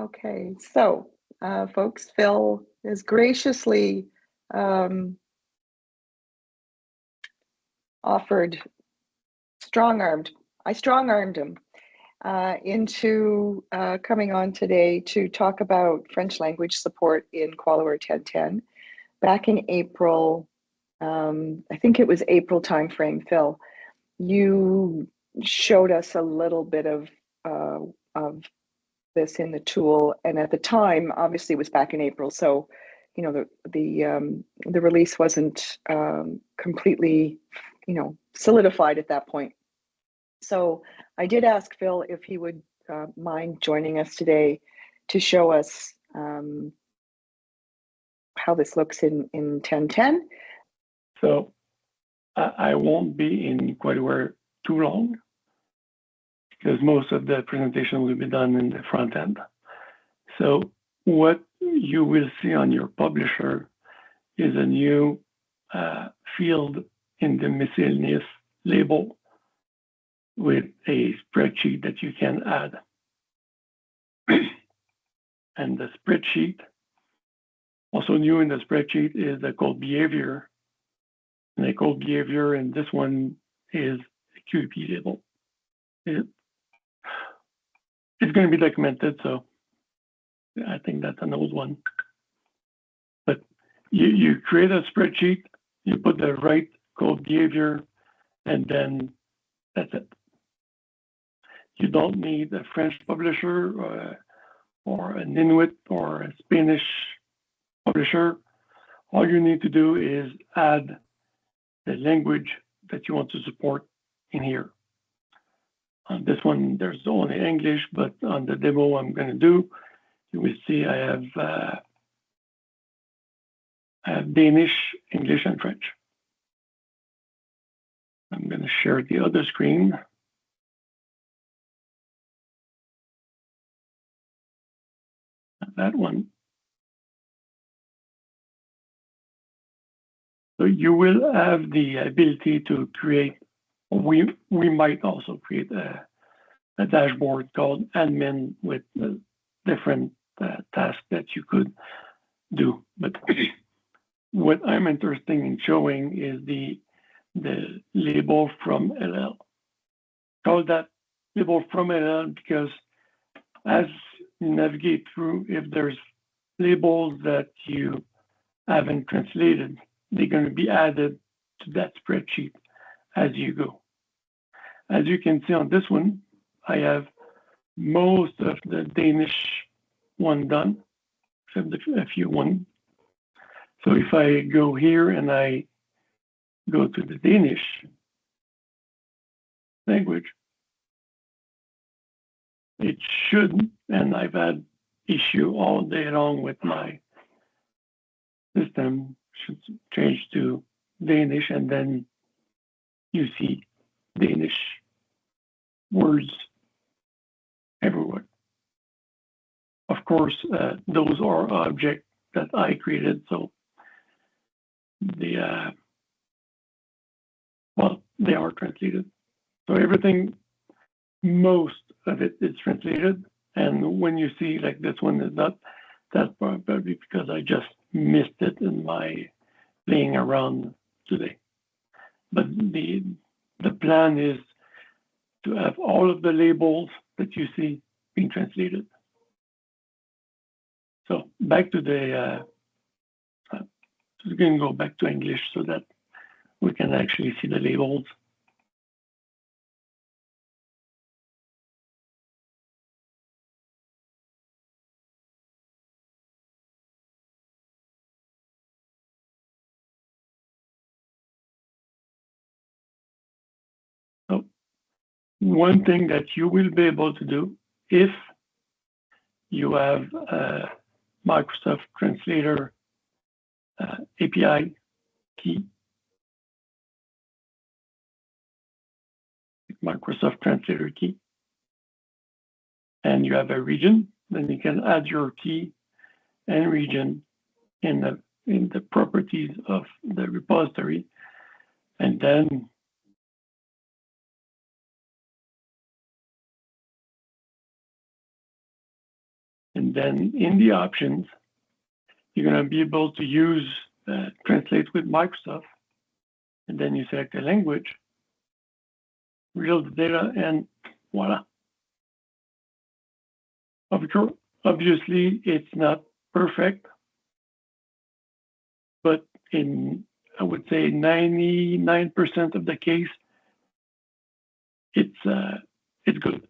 Okay, so folks, Phil has graciously offered, I strong-armed him into coming on today to talk about French language support in QualiWare 10.10. Back in April, I think it was April timeframe, Phil, you showed us a little bit of this in the tool, and at the time, obviously, it was back in April, so you know the release wasn't completely solidified at that point. So I did ask Phil if he would mind joining us today to show us how this looks in 10.10. So I won't be in QualiWare too long, because most of the presentation will be done in the front end. So what you will see on your publisher is a new field in the miscellaneous label with a spreadsheet that you can add. And the spreadsheet, also new in the spreadsheet, is the code behavior. And the code behavior in this one is a qpTable. It's going to be documented, so I think that's an old one. But you create a spreadsheet, you put the right code behavior, and then that's it. You don't need a French publisher or an Inuit or a Spanish publisher. All you need to do is add the language that you want to support in here. On this one, there's only English, but on the demo I'm going to do, you will see I have Danish, English, and French. I'm going to share the other screen. That one. So you will have the ability to create, we might also create a dashboard called admin with different tasks that you could do. But what I'm interested in showing is the label from LL. Call that label from LL because as you navigate through, if there's labels that you haven't translated, they're going to be added to that spreadsheet as you go. As you can see on this one, I have most of the Danish one done, except a few one. So if I go here and I go to the Danish language, it should, and I've had issue all day long with my system, should change to Danish, and then you see Danish words everywhere. Of course, those are objects that I created, so they are translated. So everything, most of it is translated, and when you see like this one is not, that's probably because I just missed it in my playing around today. But the plan is to have all of the labels that you see being translated. So back to the, we're going to go back to English so that we can actually see the labels. So one thing that you will be able to do if you have a Microsoft Translator API key, Microsoft Translator key, and you have a region, then you can add your key and region in the properties of the repository, and then And then in the options, you're going to be able to use Translate with Microsoft. And then you select the language, reload the data, and voila. Obviously, it's not perfect, but in, I would say, 99% of the case, it's good.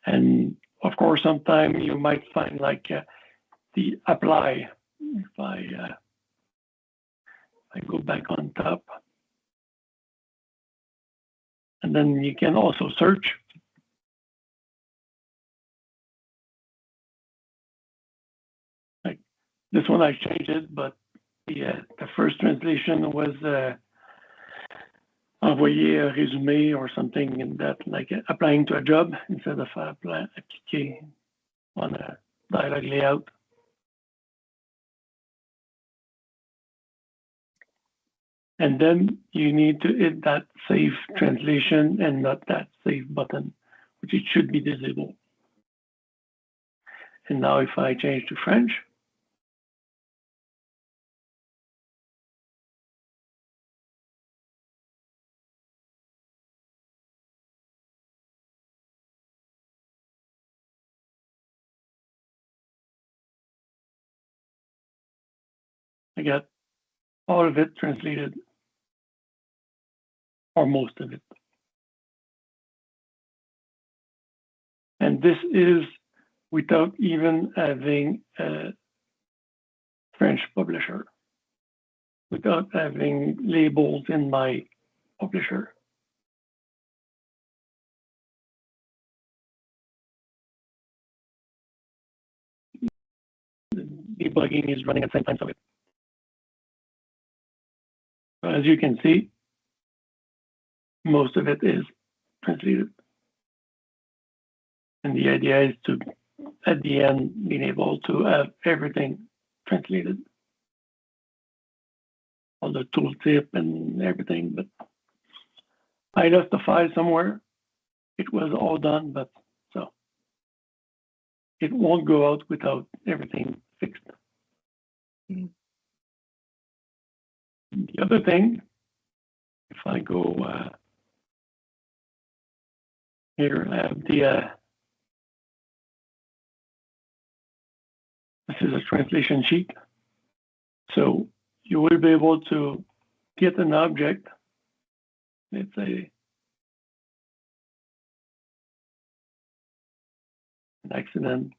And of course, sometimes you might find like the apply. If I go back on top, and then you can also search. Like this one, I changed it, but the first translation was envoyer un résumé or something in that, like applying to a job instead of appliquer on a dialogue layout. And then you need to hit that save translation and not that save button, which it should be disabled. And now if I change to French, I got all of it translated, or most of it. And this is without even having a French publisher, without having labels in my publisher. The debugging is running at the same time, so as you can see, most of it is translated. And the idea is to, at the end, being able to have everything translated. All the tooltip and everything, but I left the file somewhere. It was all done, but so it won't go out without everything fixed. Mm-hmm. The other thing, if I go here, I have the this is a translation sheet. So you will be able to get an object, let's say an accident.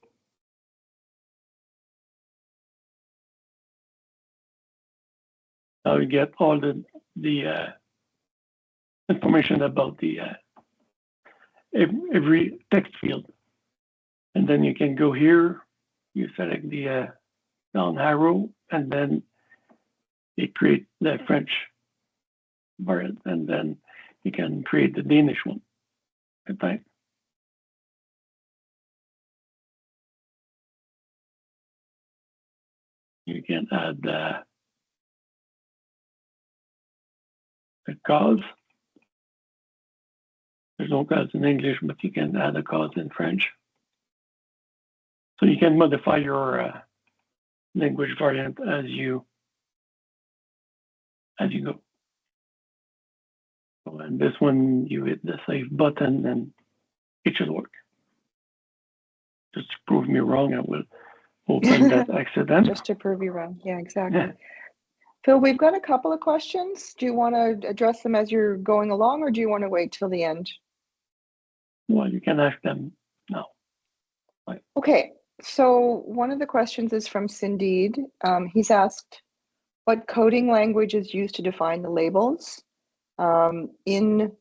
Now you get all the information about the every text field. And then you can go here, you select the down arrow, and then it creates the French variant, and then you can create the Danish one at time. You can add the cause. There's no cause in English, but you can add a cause in French. So you can modify your language variant as you go. So, and this one, you hit the save button, and it should work. Just to prove me wrong, I will open that accident. Just to prove you wrong. Yeah, exactly. Yeah. Phil, we've got a couple of questions. Do you want to address them as you're going along, or do you want to wait till the end? Well, you can ask them now. Right. Okay, so one of the questions is from Cindeed. He's asked, what coding language is used to define the labels? In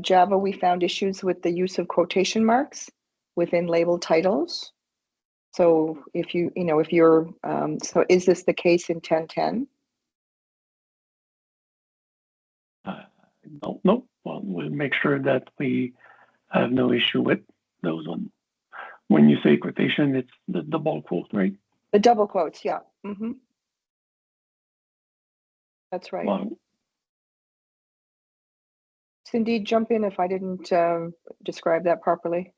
Java, we found issues with the use of quotation marks within label titles. So if you're, so is this the case in 10.10? No. Well, we'll make sure that we have no issue with those ones. When you say quotation, it's the double quote, right? The double quotes, yeah. Mm-hmm. That's right. Well, Cindy, jump in if I didn't describe that properly.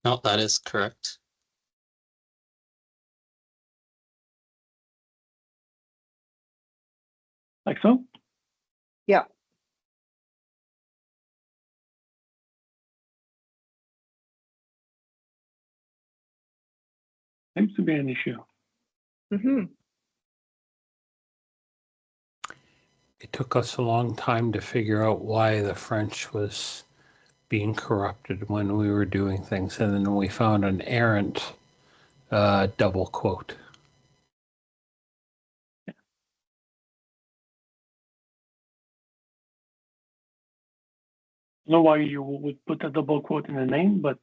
No, that is correct. Like so? Yeah. Seems to be an issue. Mm-hmm. It took us a long time to figure out why the French was being corrupted when we were doing things, and then we found an errant double quote. I don't know why you would put a double quote in the name, but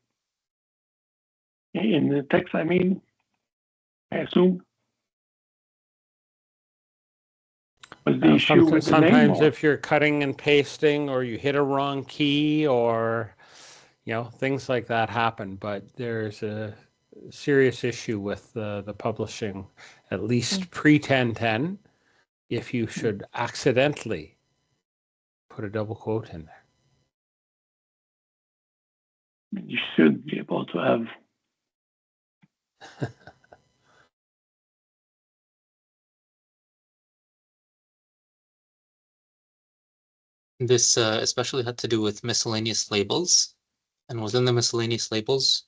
in the text, I mean, I assume. Was the issue with the name? Sometimes Or? if you're cutting and pasting or you hit a wrong key or, things like that happen, but there's a serious issue with the publishing, at least pre-10.10, if you should accidentally put a double quote in there. You should be able to have. This especially had to do with miscellaneous labels. And within the miscellaneous labels,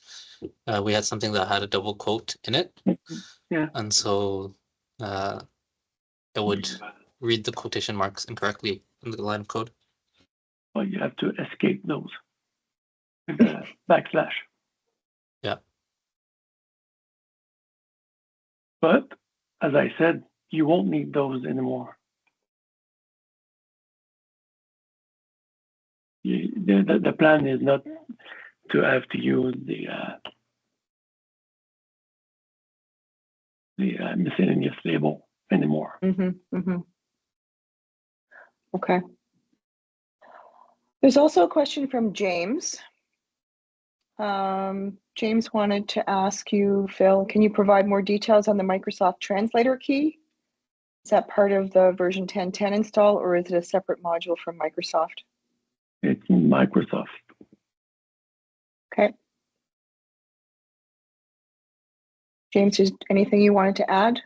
we had something that had a double quote in it. Yeah. And so it would read the quotation marks incorrectly in the line of code. Well, you have to escape those with the backslash. Yeah. But as I said, you won't need those anymore. The plan is not to have to use the miscellaneous label anymore. Mm-hmm. Mm-hmm. Okay. There's also a question from James. James wanted to ask you, Phil, can you provide more details on the Microsoft Translator key? Is that part of the version 10.10 install, or is it a separate module from Microsoft? It's Microsoft. Okay. James, is anything you wanted to add?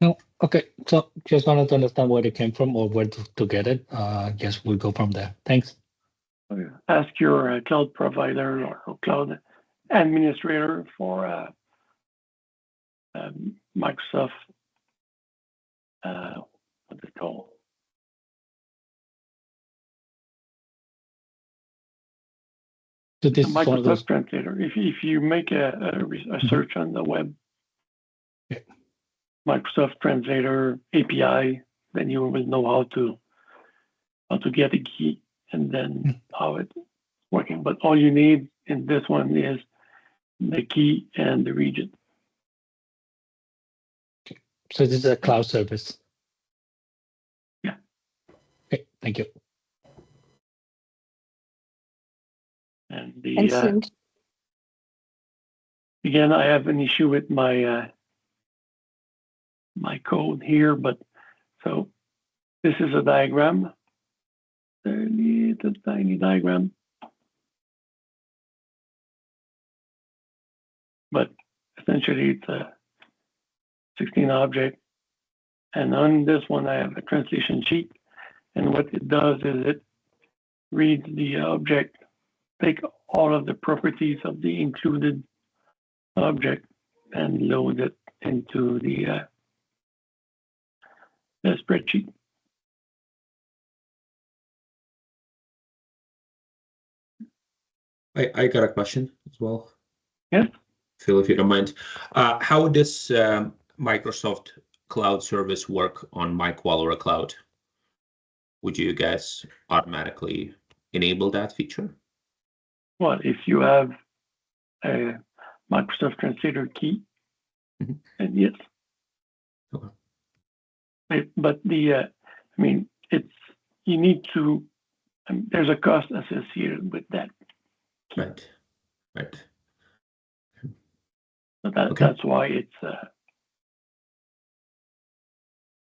No, okay. So just wanted to understand where it came from or where to get it. Guess we'll go from there. Thanks. Ask your cloud provider or cloud administrator for Microsoft. What's it called? So this is one of Microsoft those. Translator. If you make a search on the web, Yeah. Microsoft Translator API, then you will know how to get a key and then how it's working. But all you need in this one is the key and the region. So this is a cloud service. Yeah. Okay, thank you. And the And again, I have an issue with my my code here, but so this is a diagram. It's a tiny diagram, but essentially it's a 16 object. And on this one, I have a translation sheet. And what it does is it reads the object, take all of the properties of the included object and load it into the spreadsheet. I got a question as well. Yes. Phil, if you don't mind. How does Microsoft Cloud Service work on my QualiWare Cloud? Would you guys automatically enable that feature? Well, if you have a Microsoft Translator key, and yes. Okay. But I mean, you need to, there's a cost associated with that. Right. So that's why it's the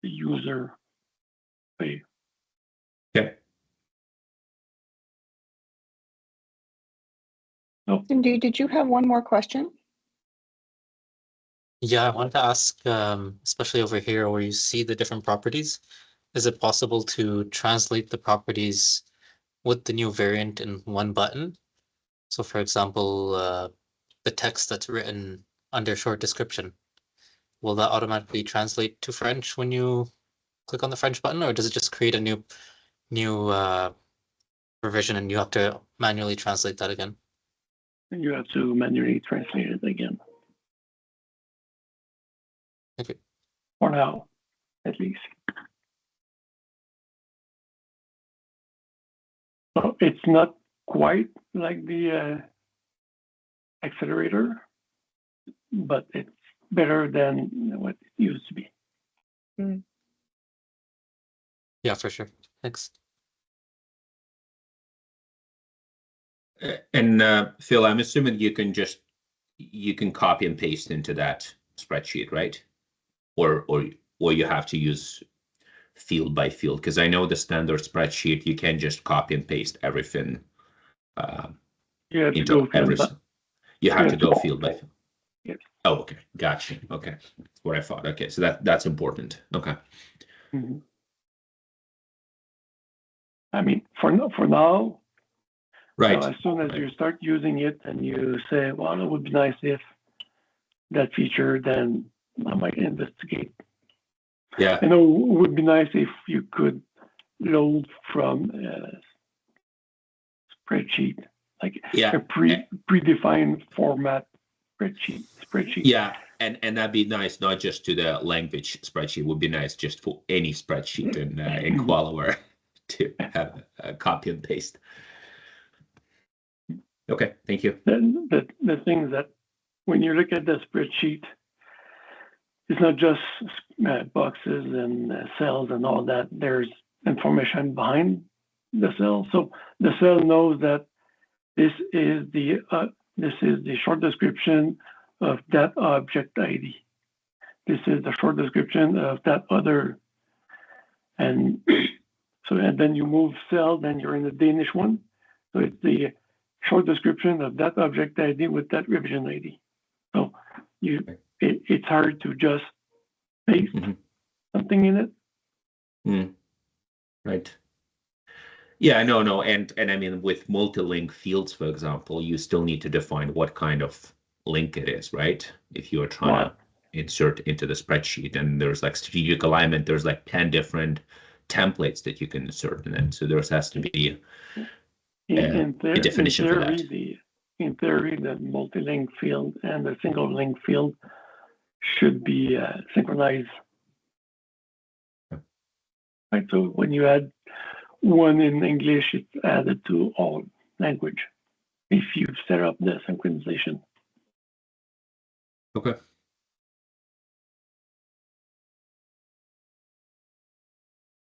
user pay. Yeah. Cindy, did you have one more question? Yeah, I wanted to ask, especially over here where you see the different properties, is it possible to translate the properties with the new variant in one button? So for example, the text that's written under short description, will that automatically translate to French when you click on the French button, or does it just create a new revision and you have to manually translate that again? And you have to manually translate it again. Okay. For now, at least. So it's not quite like the accelerator, but it's better than what it used to be. Yeah, for sure. Thanks. And Phil, I'm assuming you can copy and paste into that spreadsheet, right? Or you have to use field by field, because I know the standard spreadsheet you can just copy and paste everything You have to into go every. field by, You have to go field by field. Yes. Oh, okay, gotcha. Okay, that's what I thought. Okay, so that's important. Okay. Mm-hmm. I mean, for now, Right. as soon as you start using it and you say, well, it would be nice if that feature, then I might investigate. Yeah. I know it would be nice if you could load from a spreadsheet, like a predefined format spreadsheet. Yeah, and that'd be nice, not just to the language spreadsheet. It would be nice just for any spreadsheet in QualiWare to have a copy and paste. Okay, thank you. Then the thing that when you look at the spreadsheet, it's not just boxes and cells and all that. There's information behind the cell. So the cell knows that this is the short description of that object ID. This is the short description of that other. And so, and then you move cell, then you're in the Danish one. So it's the short description of that object ID with that revision ID. So it's hard to just paste something in it. Right. Yeah, no, and I mean with multi-link fields, for example, you still need to define what kind of link it is, right? If you are trying to insert into the spreadsheet, and there's like strategic alignment, there's like 10 different templates that you can insert in it. So there has to be a definition for that. In theory, the multi-link field and the single link field should be synchronized. Right, so when you add one in English, it's added to all language if you set up the synchronization. Okay.